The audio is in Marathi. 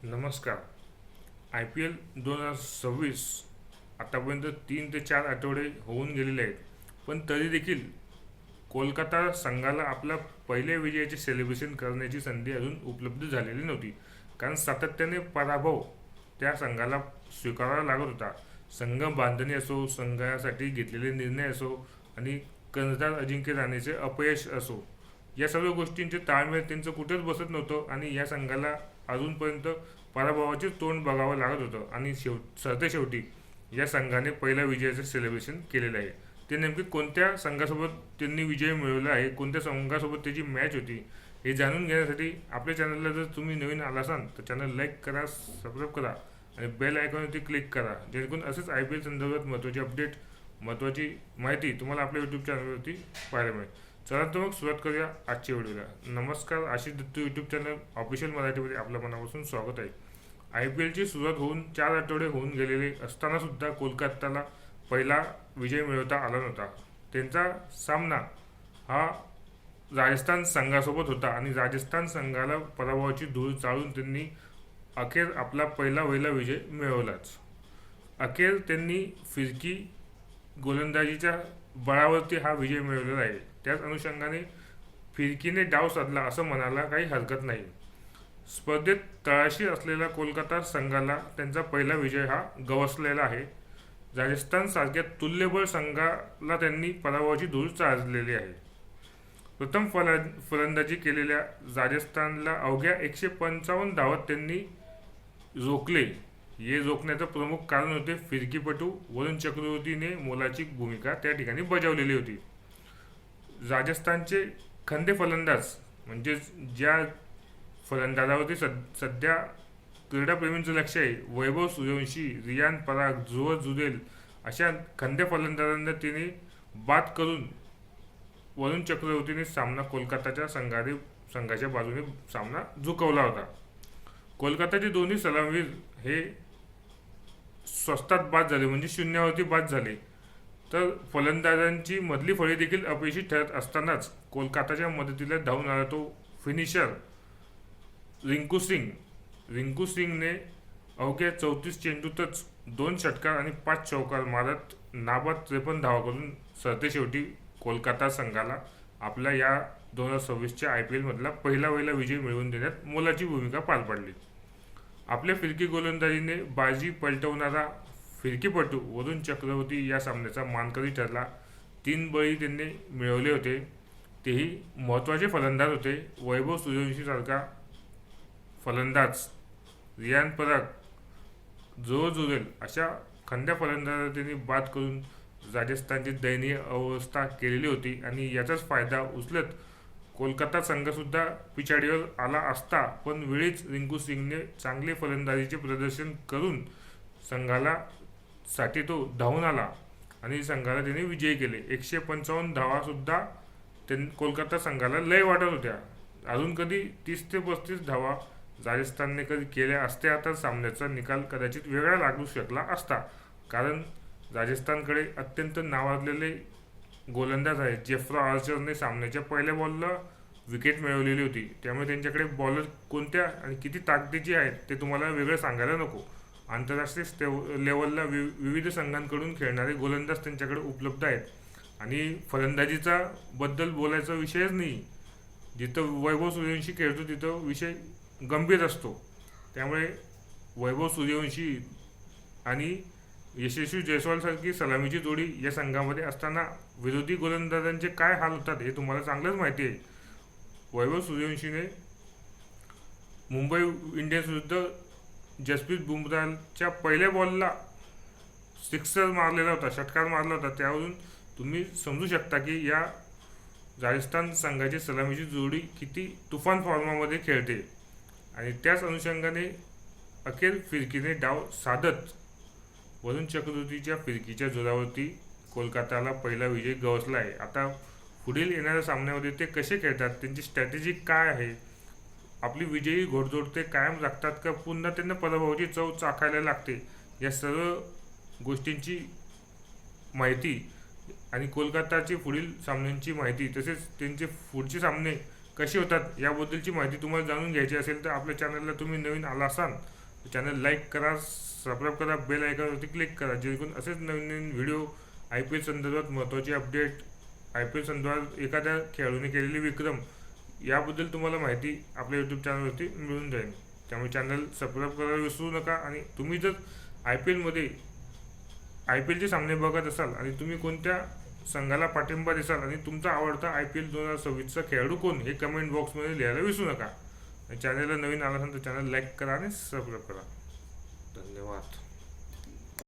नमस्कार. IPL 2026 आतापर्यंत 3 ते 4 आठवडे होऊन गेलेले आहेत, पण तरी देखील कोलकाता संघाला आपल्या पहिल्या विजयाचे सेलिब्रेशन करण्याची संधी अजून उपलब्ध झालेली नव्हती. कारण सातत्याने पराभव त्या संघाला स्वीकारावा लागत होता. संघ बांधणी असो, संघासाठी घेतलेले निर्णय असो आणि कर्णधार अजिंक्य राहण्याचे अपयश असो, या सर्व गोष्टींचे ताळमेळ त्यांचं कुठेच बसत नव्हतं आणि या संघाला अजूनपर्यंत पराभवाचे तोंड बघावं लागत होतं. आणि सरतेशेवटी या संघाने पहिल्या विजयाचं सेलिब्रेशन केलेलं आहे. ते नेमके कोणत्या संघासोबत त्यांनी विजय मिळवला आहे, कोणत्या संघासोबत त्याची मॅच होती, हे जाणून घेण्यासाठी आपल्या चॅनलला जर तुम्ही नवीन आला असाल तर चॅनल लाईक करा, सबस्क्राईब करा आणि बेल आयकॉनवरती क्लिक करा, जेणेकरून असेच IPL संदर्भात महत्त्वाची अपडेट, महत्त्वाची माहिती तुम्हाला आपल्या यूट्यूब चॅनलवरती पाहायला मिळेल. चला तर मग सुरुवात करूया आजच्या व्हिडिओला. नमस्कार, Ashish Dattu YouTube channel official मराठीमध्ये आपल्या मनापासून स्वागत आहे. IPLची सुरुवात होऊन 4 आठवडे होऊन गेलेले असताना सुद्धा कोलकाताला पहिला विजय मिळवता आला नव्हता. त्यांचा सामना हा राजस्थान संघासोबत होता आणि राजस्थान संघाला पराभवाची धूळ चाळून त्यांनी अखेर आपला पहिला विजय मिळवलाच. अखेर त्यांनी फिरकी गोलंदाजीच्या बळावरती हा विजय मिळवलेला आहे. त्याच अनुषंगाने फिरकीने डाव साधला असं म्हणायला काही हरकत नाही. स्पर्धेत तळाशी असलेल्या कोलकाता संघाला त्यांचा पहिला विजय हा गवसलेला आहे. राजस्थान सारख्या तुल्यबळ संघाला त्यांनी पराभवाची धूळ चाललेली आहे. प्रथम फलंदाजी केलेल्या राजस्थानला अवघ्या 155 धावात त्यांनी रोखले. हे रोखण्याचं प्रमुख कारण होते फिरकीपटू वरुण चक्रवर्तीने मोलाची भूमिका त्या ठिकाणी बजावलेली होती. राजस्थानचे खंदे फलंदाज म्हणजे ज्या फलंदाजावरती सध्या क्रीडाप्रेमींचं लक्ष आहे, वैभव सूर्यवंशी, रियान पराग, ध्रुव जुरेल अशा खंदे फलंदाजांना तिने बाद करून वरुण चक्रवर्तीने सामना कोलकाताच्या संघाच्या बाजूने सामना झुकवला होता. कोलकाताचे दोन्ही सलामीवीर हे स्वस्तात बाद झाले, म्हणजे शून्यावरती बाद झाले. तर फलंदाजांची मधली फळी देखील अपयशी ठरत असतानाच कोलकाताच्या मदतीला धावून आला तो फिनिशर रिंकू सिंगने अवघ्या 34 चेंडूतच 2 षटकार आणि 5 चौकार मारत नाबाद 53 धावा करून सरतेशेवटी कोलकाता संघाला आपल्या या 2026च्या IPL मधला पहिला विजय मिळवून देण्यात मोलाची भूमिका पार पाडली. आपल्या फिरकी गोलंदाजीने बाजी पलटवणारा फिरकीपटू वरुण चक्रवर्ती या सामन्याचा मानकरी ठरला. 3 बळी त्यांनी मिळवले होते, तेही महत्त्वाचे फलंदाज होते. वैभव सूर्यवंशी सारखा फलंदाज, रियान पराग, ध्रुव जुरेल अशा खंड्या फलंदाजांना त्यांनी बाद करून राजस्थानची दयनीय अवस्था केलेली होती. आणि याचाच फायदा उचलत कोलकाता संघसुद्धा पिछाडीवर आला असता, पण वेळीच रिंकू सिंगने चांगले फलंदाजीचे प्रदर्शन करून साठी तो धावून आला आणि संघाला त्याने विजयी केले. 155 धावासुद्धा कोलकाता संघाला लय वाटत होत्या. अजून कधी 30 ते 35 धावा राजस्थानने कधी केल्या असत्या तर सामन्याचा निकाल कदाचित वेगळा लागू शकला असता. कारण राजस्थानकडे अत्यंत नावाजलेले गोलंदाज आहेत. जेफ्रा आर्चरने सामन्याच्या पहिल्या बॉलला विकेट मिळवलेली होती, त्यामुळे त्यांच्याकडे बॉलर कोणत्या आणि किती ताकदीचे आहेत ते तुम्हाला वेगळं सांगायला नको. आंतरराष्ट्रीय लेवलला विविध संघांकडून खेळणारे गोलंदाज त्यांच्याकडे उपलब्ध आहेत. आणि फलंदाजीचा बद्दल बोलायचा विषयच नाही. जिथं वैभव सूर्यवंशी खेळतो तिथं विषय गंभीर असतो. त्यामुळे वैभव सूर्यवंशी आणि यशस्वी जयस्वालसारखी सलामीची जोडी या संघामध्ये असताना विरोधी गोलंदाजांचे काय हाल होतात हे तुम्हाला चांगलंच माहिती आहे. वैभव सूर्यवंशीने मुंबई इंडियन्स विरुद्ध जसप्रीत बुमराहच्या पहिल्या बॉलला सिक्सर मारलेला होता, षटकार मारला होता. त्यावरून तुम्ही समजू शकता की या राजस्थान संघाची सलामीची जोडी किती तुफान फॉर्मामध्ये खेळते. आणि त्याच अनुषंगाने अखेर फिरकीने डाव साधत वरुण चक्रवर्तीच्या फिरकीच्या जोरावरती कोलकाताला पहिला विजय गवसला आहे. आता पुढील येणाऱ्या सामन्यामध्ये ते कसे खेळतात, त्यांची स्ट्रॅटेजी काय आहे, आपली विजयी घोडदौड ते कायम राखतात का पुन्हा त्यांना पराभवाची चव चाखायला लागते, या सर्व गोष्टींची माहिती आणि कोलकाताची पुढील सामन्यांची माहिती तसेच त्यांचे पुढचे सामने कसे होतात याबद्दलची माहिती तुम्हाला जाणून घ्यायची असेल तर आपल्या चॅनलला तुम्ही नवीन आला असाल तर चॅनल लाईक करा, सबस्क्राईब करा, बेल आयकॉनवरती क्लिक करा, जेणेकरून असेच नवीन नवीन व्हिडिओ, आय पी एल संदर्भात महत्त्वाचे अपडेट, आय पी एल संदर्भात एखाद्या खेळाडूने केलेले विक्रम याबद्दल तुम्हाला माहिती आपल्या यूट्यूब चॅनलवरती मिळून जाईल. त्यामुळे चॅनल सबस्क्राईब करायला विसरू नका. आणि तुम्ही जर आय पी एलचे सामने बघत असाल आणि तुम्ही कोणत्या संघाला पाठिंबा देसाल आणि तुमचा आवडता आय पी एल 2026चा खेळाडू कोण हे कमेंट बॉक्समध्ये लिहायला विसरू नका. चॅनलला नवीन आला असेल तर चॅनल लाईक करा आणि सबस्क्राईब करा. धन्यवाद.